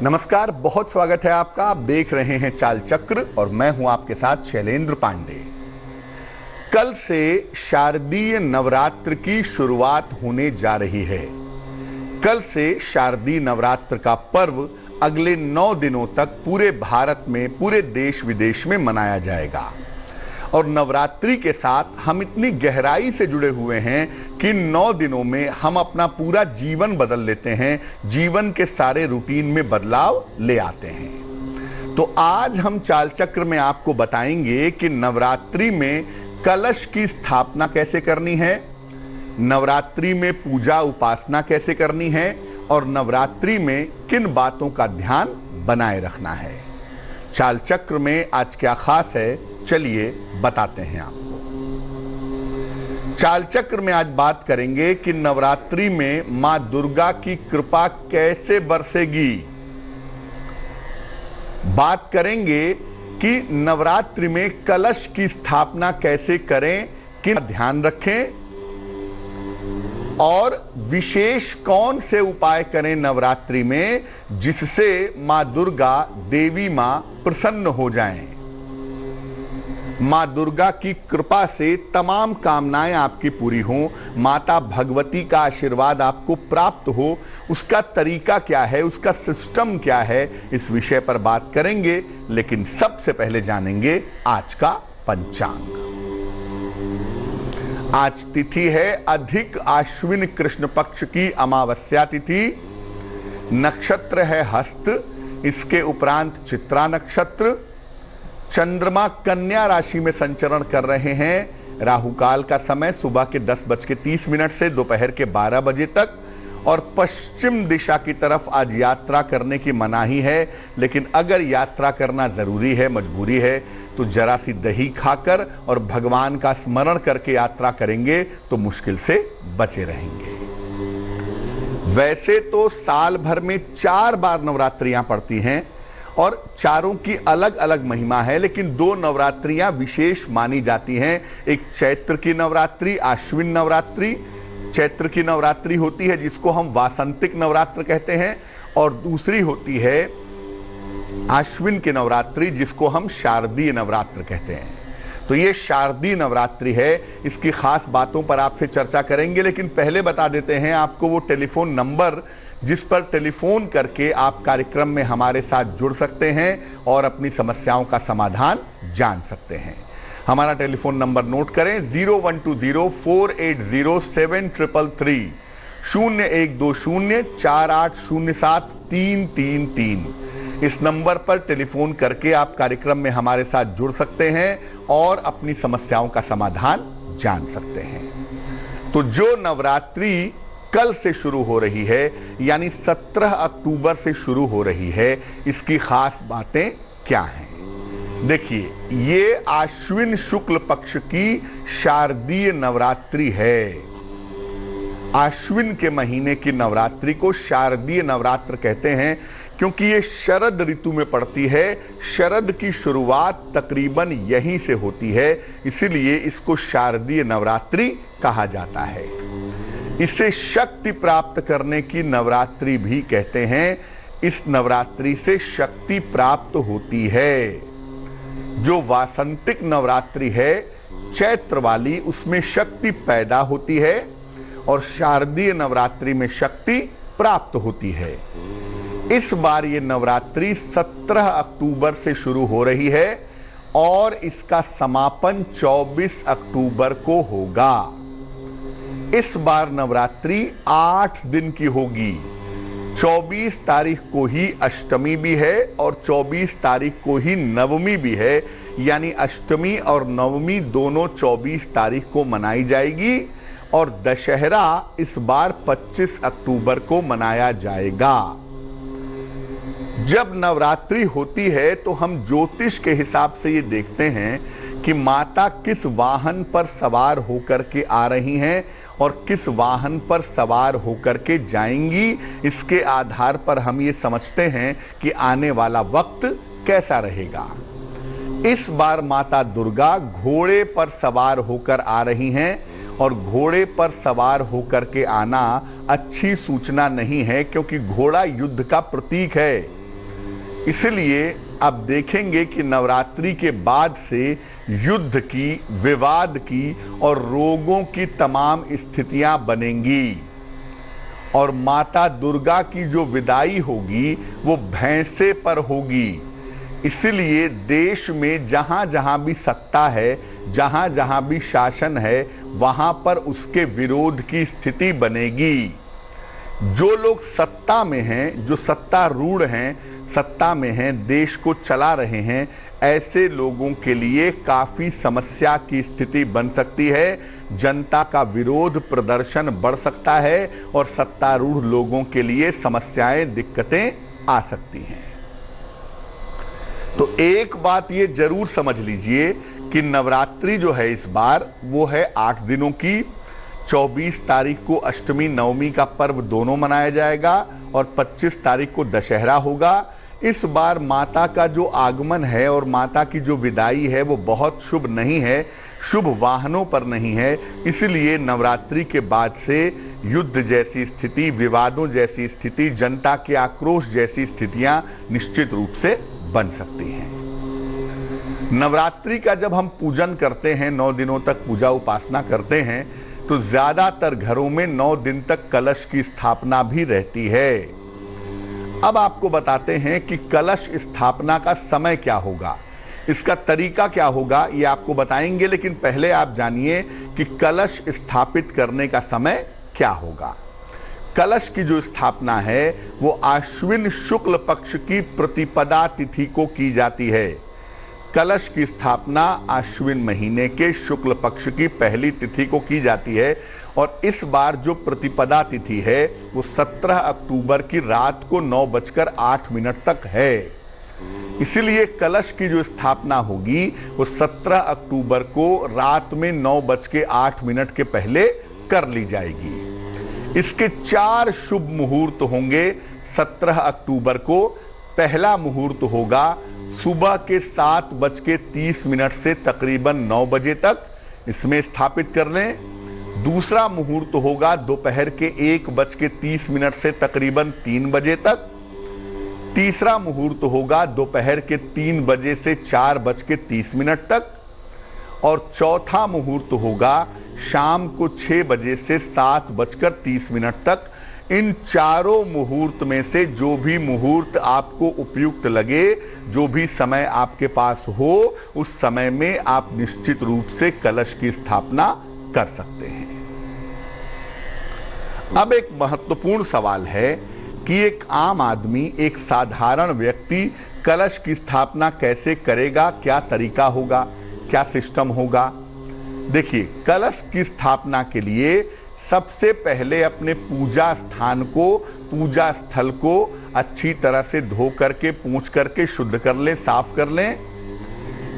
नमस्कार, बहुत स्वागत है आपका। आप देख रहे हैं चाल चक्र और मैं हूं आपके साथ शैलेंद्र पांडे। कल से शारदीय नवरात्र की शुरुआत होने जा रही है। कल से शारदीय नवरात्र का पर्व अगले 9 दिनों तक पूरे भारत में, पूरे देश विदेश में मनाया जाएगा। और नवरात्रि के साथ हम इतनी गहराई से जुड़े हुए हैं कि 9 दिनों में हम अपना पूरा जीवन बदल लेते हैं, जीवन के सारे रूटीन में बदलाव ले आते हैं। तो आज हम चाल चक्र में आपको बताएंगे कि नवरात्रि में कलश की स्थापना कैसे करनी है, नवरात्रि में पूजा उपासना कैसे करनी है और नवरात्रि में किन बातों का ध्यान बनाए रखना है। चाल चक्र में आज क्या खास है, चलिए बताते हैं आपको। चाल चक्र में आज बात करेंगे कि नवरात्रि में मां दुर्गा की कृपा कैसे बरसेगी। बात करेंगे कि नवरात्रि में कलश की स्थापना कैसे करें, किन ध्यान रखें और विशेष कौन से उपाय करें नवरात्रि में जिससे मां दुर्गा, देवी मां प्रसन्न हो जाएं। मां दुर्गा की कृपा से तमाम कामनाएं आपकी पूरी हों, माता भगवती का आशीर्वाद आपको प्राप्त हो। उसका तरीका क्या है, उसका सिस्टम क्या है, इस विषय पर बात करेंगे। लेकिन सबसे पहले जानेंगे आज का पंचांग। आज तिथि है अधिक आश्विन कृष्ण पक्ष की अमावस्या तिथि। नक्षत्र है हस्त, इसके उपरांत चित्रा नक्षत्र। चंद्रमा कन्या राशि में संचरण कर रहे हैं। राहु काल का समय सुबह के 10:30 से दोपहर के 12 बजे तक और पश्चिम दिशा की तरफ आज यात्रा करने की मनाही है। लेकिन अगर यात्रा करना जरूरी है, मजबूरी है, तो जरा सी दही खाकर और भगवान का स्मरण करके यात्रा करेंगे तो मुश्किल से बचे रहेंगे। वैसे तो साल भर में 4 बार नवरात्रियां पड़ती हैं और चारों की अलग अलग महिमा है, लेकिन 2 नवरात्रियां विशेष मानी जाती हैं। एक चैत्र की नवरात्रि, आश्विन नवरात्रि। चैत्र की नवरात्रि होती है जिसको हम वासंतिक नवरात्र कहते हैं, और दूसरी होती है आश्विन की नवरात्रि जिसको हम शारदीय नवरात्र कहते हैं। तो ये शारदीय नवरात्रि है, इसकी खास बातों पर आपसे चर्चा करेंगे। लेकिन पहले बता देते हैं आपको वो टेलीफोन नंबर जिस पर टेलीफोन करके आप कार्यक्रम में हमारे साथ जुड़ सकते हैं और अपनी समस्याओं का समाधान जान सकते हैं। हमारा टेलीफोन नंबर नोट करें, 0120480733, 012048073333। इस नंबर पर टेलीफोन करके आप कार्यक्रम में हमारे साथ जुड़ सकते हैं और अपनी समस्याओं का समाधान जान सकते हैं। तो जो नवरात्रि कल से शुरू हो रही है, यानी 17 अक्टूबर से शुरू हो रही है, इसकी खास बातें क्या हैं? देखिए, ये आश्विन शुक्ल पक्ष की शारदीय नवरात्रि है। आश्विन के महीने की नवरात्रि को शारदीय नवरात्र कहते हैं क्योंकि ये शरद ऋतु में पड़ती है। शरद की शुरुआत तकरीबन यहीं से होती है, इसीलिए इसको शारदीय नवरात्रि कहा जाता है। इसे शक्ति प्राप्त करने की नवरात्रि भी कहते हैं। इस नवरात्रि से शक्ति प्राप्त होती है। जो वासंतिक नवरात्रि है, चैत्र वाली, उसमें शक्ति पैदा होती है और शारदीय नवरात्रि में शक्ति प्राप्त होती है। इस बार ये नवरात्रि 17 अक्टूबर से शुरू हो रही है और इसका समापन 24 अक्टूबर को होगा। इस बार नवरात्रि 8 दिन की होगी। 24 तारीख को ही अष्टमी भी है और 24 तारीख को ही नवमी भी है, यानी अष्टमी और नवमी दोनों 24 तारीख को मनाई जाएगी और दशहरा इस बार 25 अक्टूबर को मनाया जाएगा। जब नवरात्रि होती है तो हम ज्योतिष के हिसाब से ये देखते हैं कि माता किस वाहन पर सवार होकर के आ रही हैं और किस वाहन पर सवार होकर के जाएंगी। इसके आधार पर हम ये समझते हैं कि आने वाला वक्त कैसा रहेगा। इस बार माता दुर्गा घोड़े पर सवार होकर आ रही हैं और घोड़े पर सवार होकर के आना अच्छी सूचना नहीं है, क्योंकि घोड़ा युद्ध का प्रतीक है। इसलिए आप देखेंगे कि नवरात्रि के बाद से युद्ध की, विवाद की और रोगों की तमाम स्थितियां बनेंगी और माता दुर्गा की जो विदाई होगी वो भैंसे पर होगी। इसलिए देश में जहां जहां भी सत्ता है, जहां जहां भी शासन है, वहां पर उसके विरोध की स्थिति बनेगी। जो लोग सत्ता में हैं, जो सत्तारूढ़ हैं, सत्ता में हैं, देश को चला रहे हैं, ऐसे लोगों के लिए काफ़ी समस्या की स्थिति बन सकती है। जनता का विरोध प्रदर्शन बढ़ सकता है और सत्तारूढ़ लोगों के लिए समस्याएं, दिक्कतें आ सकती हैं। तो एक बात ये जरूर समझ लीजिए कि नवरात्रि जो है इस बार वो है 8 दिनों की। 24 तारीख को अष्टमी नवमी का पर्व दोनों मनाया जाएगा और 25 तारीख को दशहरा होगा। इस बार माता का जो आगमन है और माता की जो विदाई है वो बहुत शुभ नहीं है, शुभ वाहनों पर नहीं है। इसलिए नवरात्रि के बाद से युद्ध जैसी स्थिति, विवादों जैसी स्थिति, जनता के आक्रोश जैसी स्थितियां निश्चित रूप से बन सकती हैं। नवरात्रि का जब हम पूजन करते हैं, 9 दिनों तक पूजा उपासना करते हैं, तो ज्यादातर घरों में 9 दिन तक कलश की स्थापना भी रहती है। अब आपको बताते हैं कि कलश स्थापना का समय क्या होगा, इसका तरीका क्या होगा, ये आपको बताएंगे। लेकिन पहले आप जानिए कि कलश स्थापित करने का समय क्या होगा। कलश की जो स्थापना है वो आश्विन शुक्ल पक्ष की प्रतिपदा तिथि को की जाती है। कलश की स्थापना आश्विन महीने के शुक्ल पक्ष की पहली तिथि को की जाती है और इस बार जो प्रतिपदा तिथि है वो 17 अक्टूबर की रात को 9:08 तक है। इसीलिए कलश की जो स्थापना होगी वो 17 अक्टूबर को रात में 9:08 के पहले कर ली जाएगी। इसके 4 शुभ मुहूर्त होंगे। 17 अक्टूबर को पहला मुहूर्त होगा सुबह के 7:30 से तकरीबन 9 बजे तक, इसमें स्थापित कर लें। दूसरा मुहूर्त होगा दोपहर के 1:30 से तकरीबन 3 बजे तक। तीसरा मुहूर्त होगा दोपहर के 3 बजे से 4:30 तक और चौथा मुहूर्त होगा शाम को 6 बजे से 7:30 तक। इन चारों मुहूर्त में से जो भी मुहूर्त आपको उपयुक्त लगे, जो भी समय आपके पास हो, उस समय में आप निश्चित रूप से कलश की स्थापना कर सकते हैं। अब एक महत्वपूर्ण सवाल है कि एक आम आदमी, एक साधारण व्यक्ति कलश की स्थापना कैसे करेगा, क्या तरीका होगा, क्या सिस्टम होगा। देखिए, कलश की स्थापना के लिए सबसे पहले अपने पूजा स्थान को, पूजा स्थल को अच्छी तरह से धो करके, पोंछ करके शुद्ध कर लें, साफ कर लें।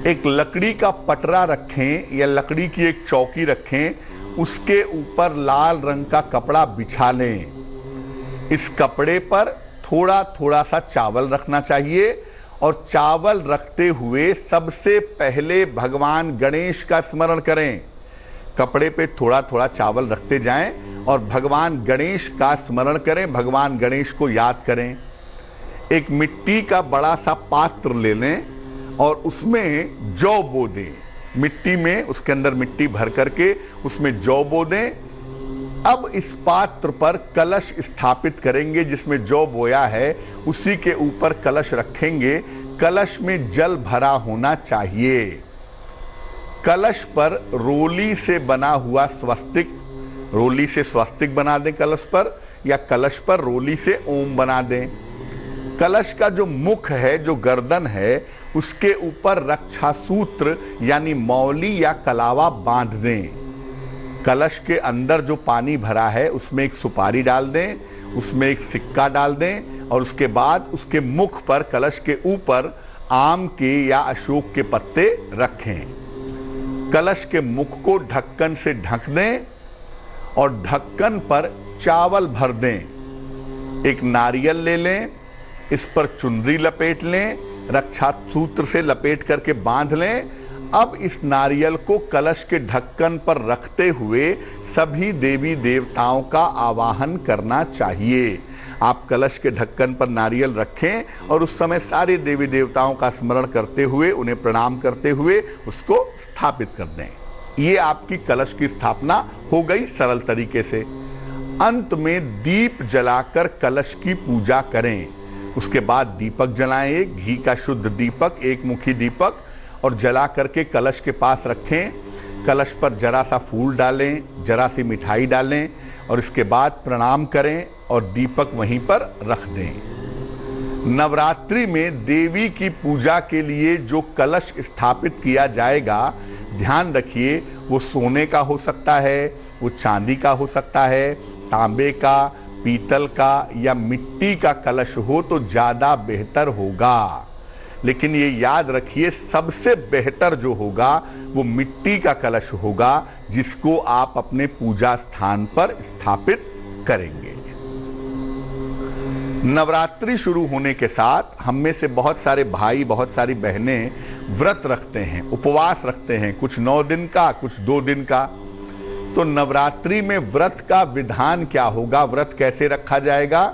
एक लकड़ी का पटरा रखें या लकड़ी की एक चौकी रखें, उसके ऊपर लाल रंग का कपड़ा बिछा लें। इस कपड़े पर थोड़ा थोड़ा सा चावल रखना चाहिए और चावल रखते हुए सबसे पहले भगवान गणेश का स्मरण करें। कपड़े पे थोड़ा थोड़ा चावल रखते जाएं और भगवान गणेश का स्मरण करें, भगवान गणेश को याद करें। एक मिट्टी का बड़ा सा पात्र ले लें और उसमें जौ बो दें। मिट्टी में, उसके अंदर मिट्टी भर करके उसमें जौ बो दें। अब इस पात्र पर कलश स्थापित करेंगे, जिसमें जौ बोया है उसी के ऊपर कलश रखेंगे। कलश में जल भरा होना चाहिए। कलश पर रोली से बना हुआ स्वस्तिक, रोली से स्वस्तिक बना दें कलश पर, या कलश पर रोली से ओम बना दें। कलश का जो मुख है, जो गर्दन है, उसके ऊपर रक्षा सूत्र यानी मौली या कलावा बांध दें। कलश के अंदर जो पानी भरा है उसमें एक सुपारी डाल दें, उसमें एक सिक्का डाल दें और उसके बाद उसके मुख पर, कलश के ऊपर आम के या अशोक के पत्ते रखें। कलश के मुख को ढक्कन से ढक दें और ढक्कन पर चावल भर दें। एक नारियल ले लें, इस पर चुनरी लपेट लें, रक्षा सूत्र से लपेट करके बांध लें। अब इस नारियल को कलश के ढक्कन पर रखते हुए सभी देवी देवताओं का आवाहन करना चाहिए। आप कलश के ढक्कन पर नारियल रखें और उस समय सारे देवी देवताओं का स्मरण करते हुए, उन्हें प्रणाम करते हुए उसको स्थापित कर दें। ये आपकी कलश की स्थापना हो गई सरल तरीके से। अंत में दीप जलाकर कलश की पूजा करें। उसके बाद दीपक जलाएं, एक घी का शुद्ध दीपक, एक मुखी दीपक, और जला करके कलश के पास रखें। कलश पर जरा सा फूल डालें, जरा सी मिठाई डालें और इसके बाद प्रणाम करें और दीपक वहीं पर रख दें। नवरात्रि में देवी की पूजा के लिए जो कलश स्थापित किया जाएगा, ध्यान रखिए, वो सोने का हो सकता है, वो चांदी का हो सकता है, तांबे का, पीतल का या मिट्टी का कलश हो तो ज़्यादा बेहतर होगा। लेकिन ये याद रखिए, सबसे बेहतर जो होगा वो मिट्टी का कलश होगा, जिसको आप अपने पूजा स्थान पर स्थापित करेंगे। नवरात्रि शुरू होने के साथ हम में से बहुत सारे भाई, बहुत सारी बहनें व्रत रखते हैं, उपवास रखते हैं, कुछ 9 दिन का, कुछ 2 दिन का। तो नवरात्रि में व्रत का विधान क्या होगा, व्रत कैसे रखा जाएगा?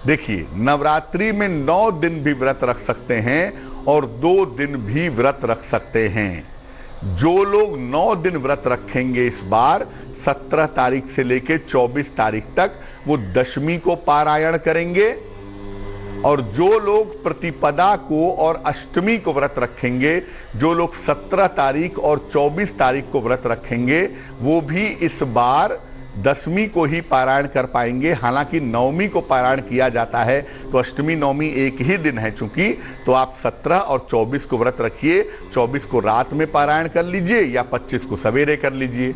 देखिए, नवरात्रि में 9 दिन भी व्रत रख सकते हैं और 2 दिन भी व्रत रख सकते हैं। जो लोग 9 दिन व्रत रखेंगे इस बार, 17 तारीख से लेकर 24 तारीख तक, वो दशमी को पारायण करेंगे। और जो लोग प्रतिपदा को और अष्टमी को व्रत रखेंगे, जो लोग 17 तारीख और 24 तारीख को व्रत रखेंगे, वो भी इस बार दशमी को ही पारायण कर पाएंगे। हालांकि नवमी को पारायण किया जाता है, तो अष्टमी नवमी एक ही दिन है चूंकि, तो आप 17 और 24 को व्रत रखिए। 24 को रात में पारायण कर लीजिए या 25 को सवेरे कर लीजिए।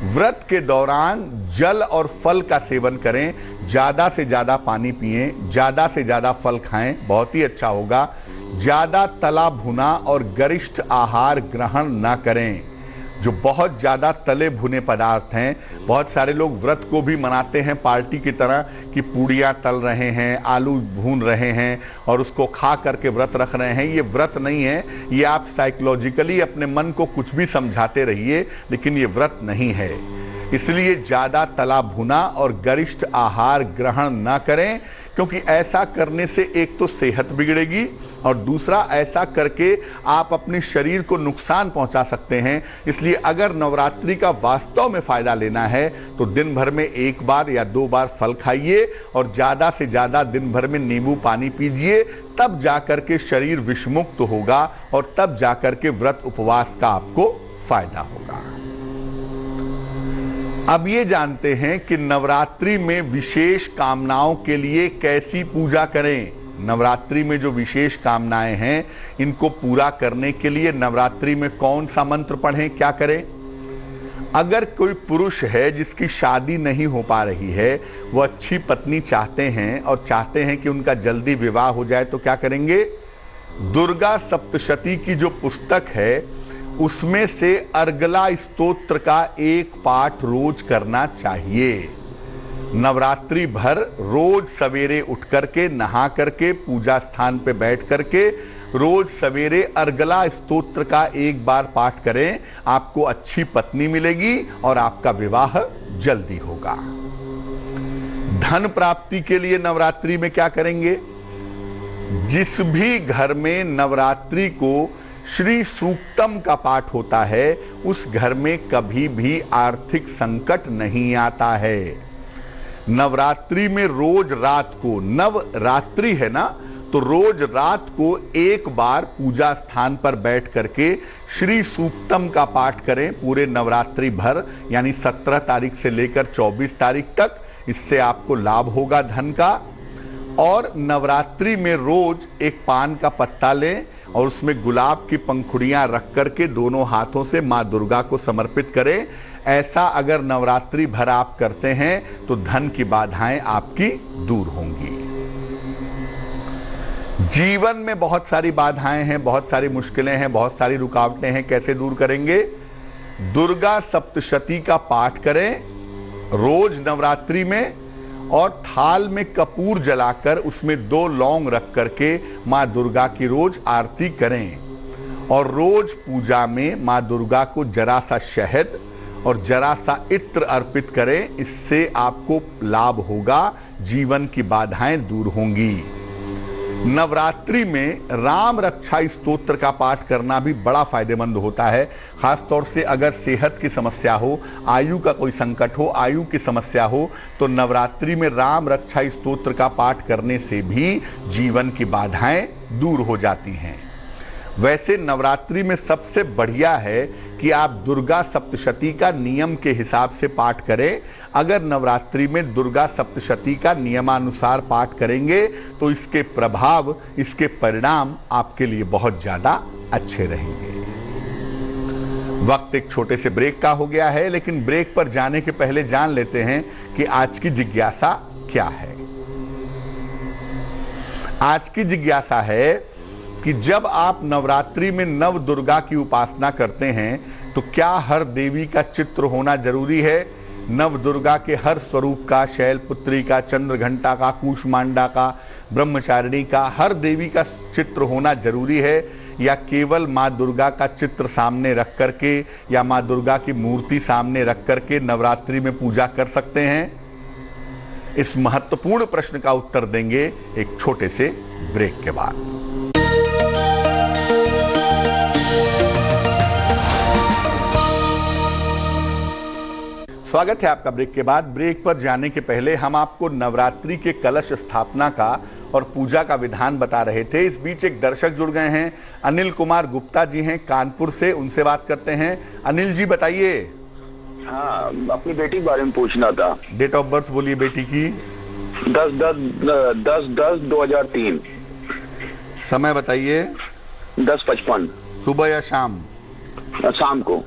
व्रत के दौरान जल और फल का सेवन करें, ज़्यादा से ज़्यादा पानी पिएं, ज़्यादा से ज़्यादा फल खाएं, बहुत ही अच्छा होगा। ज़्यादा तला भुना और गरिष्ठ आहार ग्रहण ना करें। जो बहुत ज़्यादा तले भुने पदार्थ हैं, बहुत सारे लोग व्रत को भी मनाते हैं पार्टी की तरह कि पूड़ियाँ तल रहे हैं, आलू भून रहे हैं और उसको खा करके व्रत रख रहे हैं। ये व्रत नहीं है, ये आप साइकोलॉजिकली अपने मन को कुछ भी समझाते रहिए, लेकिन ये व्रत नहीं है। इसलिए ज़्यादा तला भुना और गरिष्ठ आहार ग्रहण न करें, क्योंकि ऐसा करने से एक तो सेहत बिगड़ेगी और दूसरा ऐसा करके आप अपने शरीर को नुकसान पहुंचा सकते हैं। इसलिए अगर नवरात्रि का वास्तव में फ़ायदा लेना है तो दिन भर में 1 बार या 2 बार फल खाइए और ज़्यादा से ज़्यादा दिन भर में नींबू पानी पीजिए, तब जाकर के शरीर विषमुक्त होगा और तब जाकर के व्रत उपवास का आपको फ़ायदा होगा। अब ये जानते हैं कि नवरात्रि में विशेष कामनाओं के लिए कैसी पूजा करें। नवरात्रि में जो विशेष कामनाएं हैं, इनको पूरा करने के लिए नवरात्रि में कौन सा मंत्र पढ़ें, क्या करें? अगर कोई पुरुष है जिसकी शादी नहीं हो पा रही है, वो अच्छी पत्नी चाहते हैं और चाहते हैं कि उनका जल्दी विवाह हो जाए, तो क्या करेंगे? दुर्गा सप्तशती की जो पुस्तक है उसमें से अर्गला स्तोत्र का 1 पाठ रोज करना चाहिए। नवरात्रि भर रोज सवेरे उठ करके, नहा करके, पूजा स्थान पे बैठ करके रोज सवेरे अर्गला स्तोत्र का 1 बार पाठ करें। आपको अच्छी पत्नी मिलेगी और आपका विवाह जल्दी होगा। धन प्राप्ति के लिए नवरात्रि में क्या करेंगे? जिस भी घर में नवरात्रि को श्री सूक्तम का पाठ होता है, उस घर में कभी भी आर्थिक संकट नहीं आता है। नवरात्रि में रोज रात को, नवरात्रि है ना, तो रोज रात को 1 बार पूजा स्थान पर बैठ करके श्री सूक्तम का पाठ करें पूरे नवरात्रि भर, यानी 17 तारीख से लेकर 24 तारीख तक। इससे आपको लाभ होगा धन का। और नवरात्रि में रोज एक पान का पत्ता लें और उसमें गुलाब की पंखुड़ियां रख करके दोनों हाथों से माँ दुर्गा को समर्पित करें। ऐसा अगर नवरात्रि भर आप करते हैं तो धन की बाधाएं आपकी दूर होंगी। जीवन में बहुत सारी बाधाएं हैं, बहुत सारी मुश्किलें हैं, बहुत सारी रुकावटें हैं, कैसे दूर करेंगे? दुर्गा सप्तशती का पाठ करें रोज नवरात्रि में, और थाल में कपूर जलाकर उसमें 2 लौंग रख करके माँ दुर्गा की रोज आरती करें। और रोज पूजा में माँ दुर्गा को जरा सा शहद और जरा सा इत्र अर्पित करें, इससे आपको लाभ होगा, जीवन की बाधाएं दूर होंगी। नवरात्रि में राम रक्षा स्तोत्र का पाठ करना भी बड़ा फायदेमंद होता है। खासतौर से अगर सेहत की समस्या हो, आयु का कोई संकट हो, आयु की समस्या हो, तो नवरात्रि में राम रक्षा स्तोत्र का पाठ करने से भी जीवन की बाधाएं दूर हो जाती हैं। वैसे नवरात्रि में सबसे बढ़िया है कि आप दुर्गा सप्तशती का नियम के हिसाब से पाठ करें। अगर नवरात्रि में दुर्गा सप्तशती का नियमानुसार पाठ करेंगे तो इसके प्रभाव, इसके परिणाम आपके लिए बहुत ज़्यादा अच्छे रहेंगे। वक्त एक छोटे से ब्रेक का हो गया है, लेकिन ब्रेक पर जाने के पहले जान लेते हैं कि आज की जिज्ञासा क्या है। आज की जिज्ञासा है कि जब आप नवरात्रि में नव दुर्गा की उपासना करते हैं तो क्या हर देवी का चित्र होना जरूरी है? नव दुर्गा के हर स्वरूप का, शैलपुत्री का, चंद्रघंटा का, कूष्मांडा का, ब्रह्मचारिणी का, हर देवी का चित्र होना जरूरी है, या केवल माँ दुर्गा का चित्र सामने रख करके या माँ दुर्गा की मूर्ति सामने रख करके नवरात्रि में पूजा कर सकते हैं? इस महत्वपूर्ण प्रश्न का उत्तर देंगे एक छोटे से ब्रेक के बाद। स्वागत है आपका ब्रेक के बाद। ब्रेक पर जाने के पहले हम आपको नवरात्रि के कलश स्थापना का और पूजा का विधान बता रहे थे। इस बीच एक दर्शक जुड़ गए हैं, अनिल कुमार गुप्ता जी हैं कानपुर से, उनसे बात करते हैं। अनिल जी बताइए। हाँ, अपनी बेटी के बारे में पूछना था। डेट ऑफ बर्थ बोलिए बेटी की। 10/10/2003। समय बताइए। 10:55। सुबह या शाम? शाम को।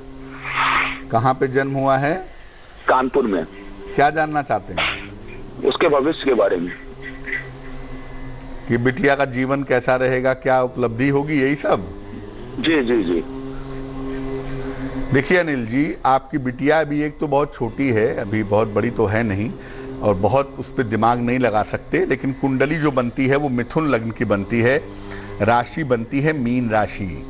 कहाँ पे जन्म हुआ है? कानपुर में। क्या जानना चाहते हैं? उसके भविष्य के बारे में, कि बिटिया का जीवन कैसा रहेगा, क्या उपलब्धि होगी, यही सब? जी जी जी। देखिए अनिल जी, आपकी बिटिया अभी एक तो बहुत छोटी है, अभी बहुत बड़ी तो है नहीं, और बहुत उस पर दिमाग नहीं लगा सकते, लेकिन कुंडली जो बनती है वो मिथुन लग्न की बनती है, राशि बनती है मीन राशि।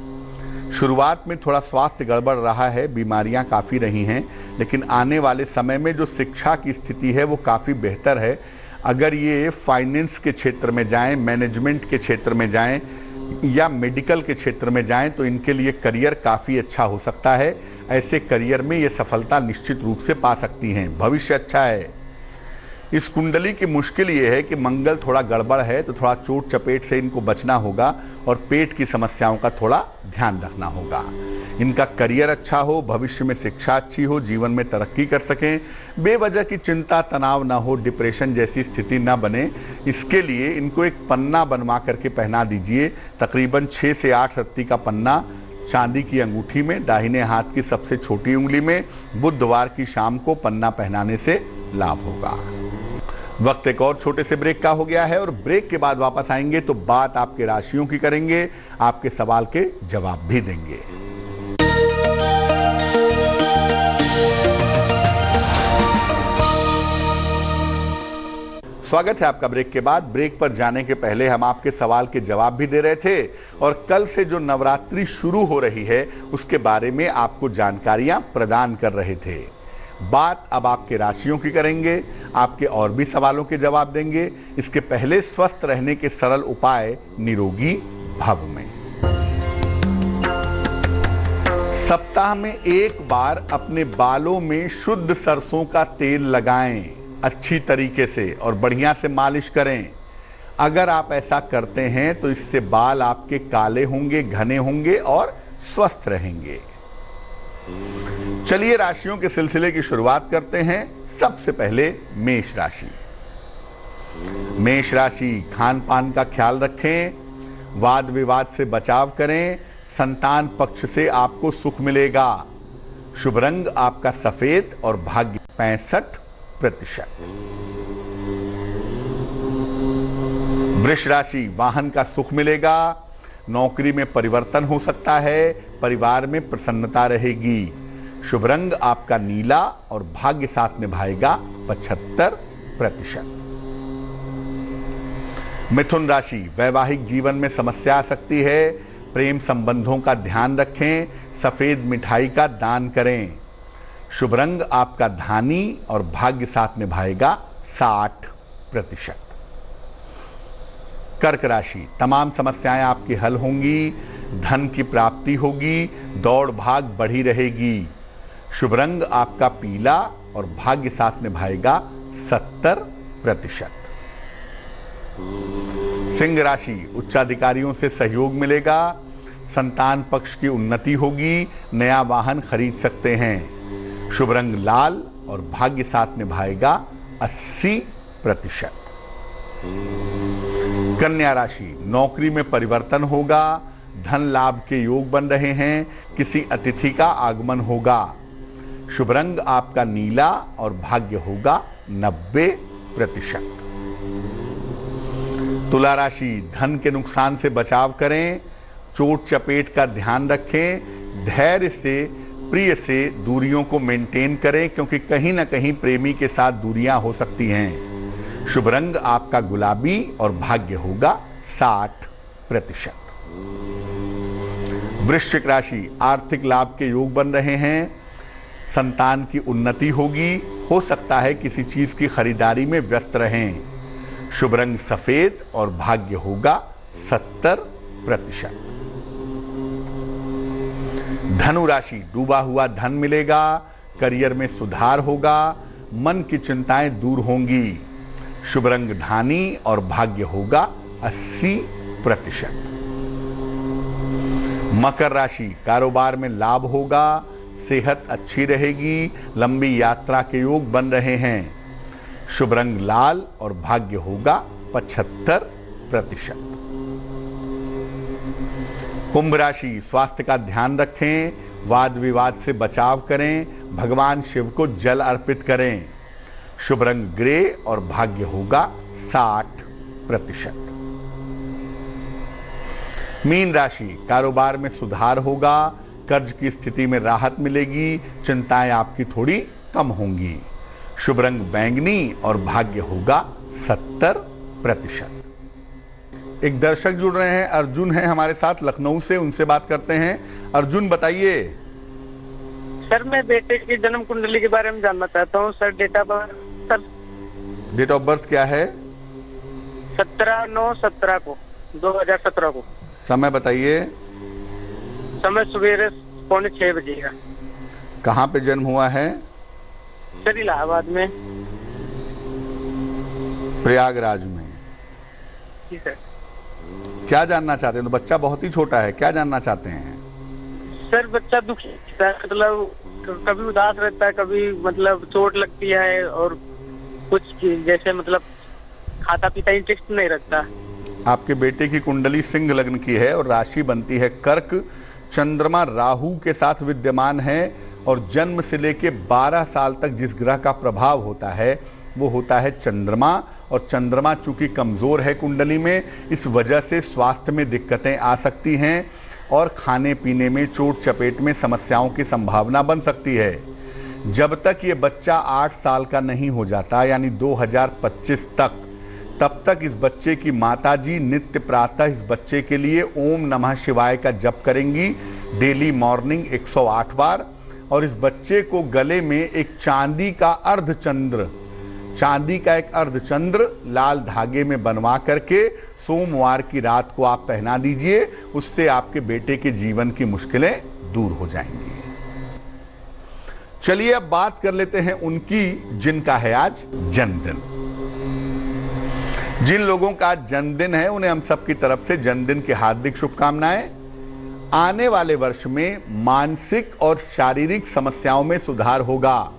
शुरुआत में थोड़ा स्वास्थ्य गड़बड़ रहा है, बीमारियां काफ़ी रही हैं, लेकिन आने वाले समय में जो शिक्षा की स्थिति है वो काफ़ी बेहतर है। अगर ये फाइनेंस के क्षेत्र में जाएं, मैनेजमेंट के क्षेत्र में जाएं या मेडिकल के क्षेत्र में जाएं तो इनके लिए करियर काफ़ी अच्छा हो सकता है। ऐसे करियर में ये सफलता निश्चित रूप से पा सकती हैं, भविष्य अच्छा है। इस कुंडली की मुश्किल ये है कि मंगल थोड़ा गड़बड़ है, तो थोड़ा चोट चपेट से इनको बचना होगा और पेट की समस्याओं का थोड़ा ध्यान रखना होगा। इनका करियर अच्छा हो, भविष्य में शिक्षा अच्छी हो, जीवन में तरक्की कर सकें, बेवजह की चिंता तनाव ना हो, डिप्रेशन जैसी स्थिति ना बने, इसके लिए इनको एक पन्ना बनवा करके पहना दीजिए। तकरीबन 6 से 8 रत्ती का पन्ना चांदी की अंगूठी में, दाहिने हाथ की सबसे छोटी उंगली में, बुधवार की शाम को पन्ना पहनाने से लाभ होगा। वक्त एक और छोटे से ब्रेक का हो गया है और ब्रेक के बाद वापस आएंगे तो बात आपके राशियों की करेंगे, आपके सवाल के जवाब भी देंगे। स्वागत है आपका ब्रेक के बाद। ब्रेक पर जाने के पहले हम आपके सवाल के जवाब भी दे रहे थे और कल से जो नवरात्रि शुरू हो रही है उसके बारे में आपको जानकारियां प्रदान कर रहे थे। बात अब आपके राशियों की करेंगे, आपके और भी सवालों के जवाब देंगे। इसके पहले स्वस्थ रहने के सरल उपाय निरोगी भव में। सप्ताह में एक बार अपने बालों में शुद्ध सरसों का तेल लगाएं अच्छी तरीके से और बढ़िया से मालिश करें। अगर आप ऐसा करते हैं तो इससे बाल आपके काले होंगे, घने होंगे और स्वस्थ रहेंगे। चलिए राशियों के सिलसिले की शुरुआत करते हैं। सबसे पहले मेष राशि। मेष राशि, खान पान का ख्याल रखें, वाद विवाद से बचाव करें, संतान पक्ष से आपको सुख मिलेगा। शुभ रंग आपका सफेद और भाग्य 65%। वृष राशि, वाहन का सुख मिलेगा, नौकरी में परिवर्तन हो सकता है, परिवार में प्रसन्नता रहेगी। शुभ रंग आपका नीला और भाग्य साथ निभाएगा 75%। मिथुन राशि, वैवाहिक जीवन में समस्या आ सकती है, प्रेम संबंधों का ध्यान रखें, सफेद मिठाई का दान करें। शुभ रंग आपका धानी और भाग्य साथ निभाएगा 60%। कर्क राशि, तमाम समस्याएं आपकी हल होंगी, धन की प्राप्ति होगी, दौड़ भाग बढ़ी रहेगी। शुभ रंग आपका पीला और भाग्य साथ निभाएगा 70%। सिंह राशि, उच्चाधिकारियों से सहयोग मिलेगा, संतान पक्ष की उन्नति होगी, नया वाहन खरीद सकते हैं। शुभ रंग लाल और भाग्य साथ निभाएगा 80%। कन्या राशि, नौकरी में परिवर्तन होगा, धन लाभ के योग बन रहे हैं, किसी अतिथि का आगमन होगा। शुभ रंग आपका नीला और भाग्य होगा 90%। तुला राशि, धन के नुकसान से बचाव करें, चोट चपेट का ध्यान रखें, धैर्य से प्रिय से दूरियों को मेंटेन करें, क्योंकि कहीं ना कहीं प्रेमी के साथ दूरियां हो सकती हैं। शुभ रंग आपका गुलाबी और भाग्य होगा 60%। वृश्चिक राशि, आर्थिक लाभ के योग बन रहे हैं, संतान की उन्नति होगी, हो सकता है किसी चीज की खरीदारी में व्यस्त रहें। शुभ रंग सफेद और भाग्य होगा 70%। धनु राशि, डूबा हुआ धन मिलेगा, करियर में सुधार होगा, मन की चिंताएं दूर होंगी। शुभ रंग धानी और भाग्य होगा 80%। मकर राशि, कारोबार में लाभ होगा, सेहत अच्छी रहेगी, लंबी यात्रा के योग बन रहे हैं। शुभ रंग लाल और भाग्य होगा 75%। कुंभ राशि, स्वास्थ्य का ध्यान रखें, वाद विवाद से बचाव करें, भगवान शिव को जल अर्पित करें। शुभ रंग ग्रे और भाग्य होगा 60%। मीन राशि, कारोबार में सुधार होगा, कर्ज की स्थिति में राहत मिलेगी, चिंताएं आपकी थोड़ी कम होंगी। शुभ रंग बैंगनी और भाग्य होगा 70%। एक दर्शक जुड़ रहे हैं, अर्जुन हैं हमारे साथ लखनऊ से, उनसे बात करते हैं। अर्जुन बताइए। सर, मैं बेटे की जन्म कुंडली के बारे में जानना चाहता हूँ sir. Date of birth sir? Date of birth क्या है? 17/9/17 को, 2017 को। समय बताइए। समय सवेरे 5:45 बजे का। कहाँ पे जन्म हुआ है? सर, इलाहाबाद में। प्रयागराज में। जी सर। क्या जानना चाहते हैं? तो बच्चा बहुत ही छोटा है, क्या जानना चाहते हैं? सर, बच्चा दुखी रहता है, मतलब कभी उदास रहता है, कभी मतलब चोट लगती है, और कुछ जैसे मतलब खाता पीता इंटरेस्ट नहीं रखता। आपके बेटे की कुंडली सिंह लग्न की है और राशि बनती है कर्क, चंद्रमा राहु के साथ विद्यमान है, और जन्म से लेके 12 साल तक जिस ग्रह का प्रभाव होता है वो होता है चंद्रमा, और चंद्रमा चूंकि कमजोर है कुंडली में, इस वजह से स्वास्थ्य में दिक्कतें आ सकती हैं और खाने पीने में चोट चपेट में समस्याओं की संभावना बन सकती है। जब तक ये बच्चा 8 साल का नहीं हो जाता, यानी 2025 तक, तब तक इस बच्चे की माताजी नित्य प्रातः इस बच्चे के लिए ओम नमः शिवाय का जप करेंगी, डेली मॉर्निंग 108 बार। और इस बच्चे को गले में एक चांदी का अर्धचंद्र लाल धागे में बनवा करके सोमवार की रात को आप पहना दीजिए, उससे आपके बेटे के जीवन की मुश्किलें दूर हो जाएंगी। चलिए अब बात कर लेते हैं उनकी जिनका है आज जन्मदिन। जिन लोगों का आज जन्मदिन है उन्हें हम सबकी तरफ से जन्मदिन की हार्दिक शुभकामनाएं। आने वाले वर्ष में मानसिक और शारीरिक समस्याओं में सुधार होगा।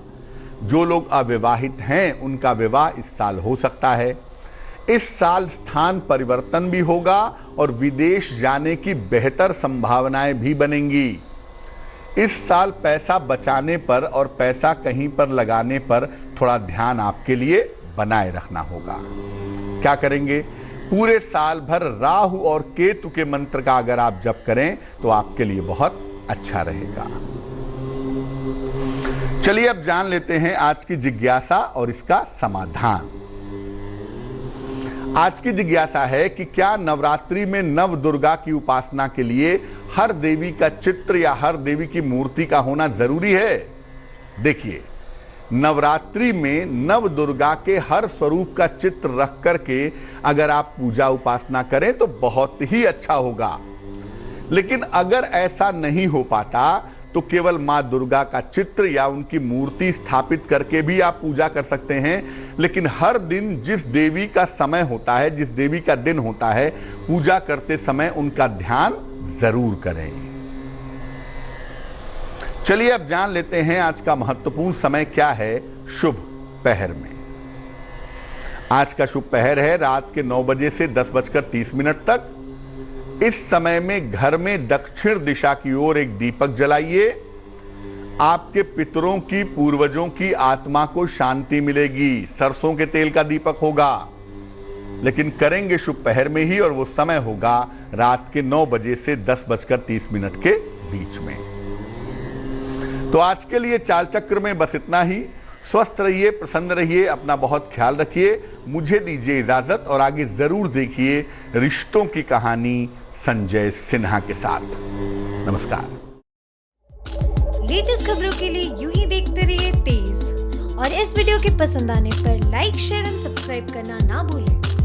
जो लोग अविवाहित हैं उनका विवाह इस साल हो सकता है। इस साल स्थान परिवर्तन भी होगा और विदेश जाने की बेहतर संभावनाएं भी बनेंगी। इस साल पैसा बचाने पर और पैसा कहीं पर लगाने पर थोड़ा ध्यान आपके लिए बनाए रखना होगा। क्या करेंगे? पूरे साल भर राहु और केतु के मंत्र का अगर आप जप करें तो आपके लिए बहुत अच्छा रहेगा। चलिए अब जान लेते हैं आज की जिज्ञासा और इसका समाधान। आज की जिज्ञासा है कि क्या नवरात्रि में नव दुर्गा की उपासना के लिए हर देवी का चित्र या हर देवी की मूर्ति का होना जरूरी है? देखिए, नवरात्रि में नव दुर्गा के हर स्वरूप का चित्र रख करके अगर आप पूजा उपासना करें तो बहुत ही अच्छा होगा। लेकिन अगर ऐसा नहीं हो पाता तो केवल मां दुर्गा का चित्र या उनकी मूर्ति स्थापित करके भी आप पूजा कर सकते हैं। लेकिन हर दिन जिस देवी का समय होता है, जिस देवी का दिन होता है, पूजा करते समय उनका ध्यान जरूर करें। चलिए अब जान लेते हैं आज का महत्वपूर्ण समय क्या है शुभ पहर में। आज का शुभ पहर है रात के 9 बजे से 10:30 तक। इस समय में घर में दक्षिण दिशा की ओर एक दीपक जलाइए। आपके पितरों की, पूर्वजों की आत्मा को शांति मिलेगी। सरसों के तेल का दीपक होगा, लेकिन करेंगे शुभ पहर में ही, और वो समय होगा रात के 9 बजे से 10:30 के बीच में। तो आज के लिए चाल चक्र में बस इतना ही। स्वस्थ रहिए, प्रसन्न रहिए, अपना बहुत ख्याल रखिए। मुझे दीजिए इजाजत और आगे जरूर देखिए रिश्तों की कहानी संजय सिन्हा के साथ। नमस्कार। लेटेस्ट खबरों के लिए यूं ही देखते रहिए तेज, और इस वीडियो के पसंद आने पर लाइक, शेयर एंड सब्सक्राइब करना ना भूलें।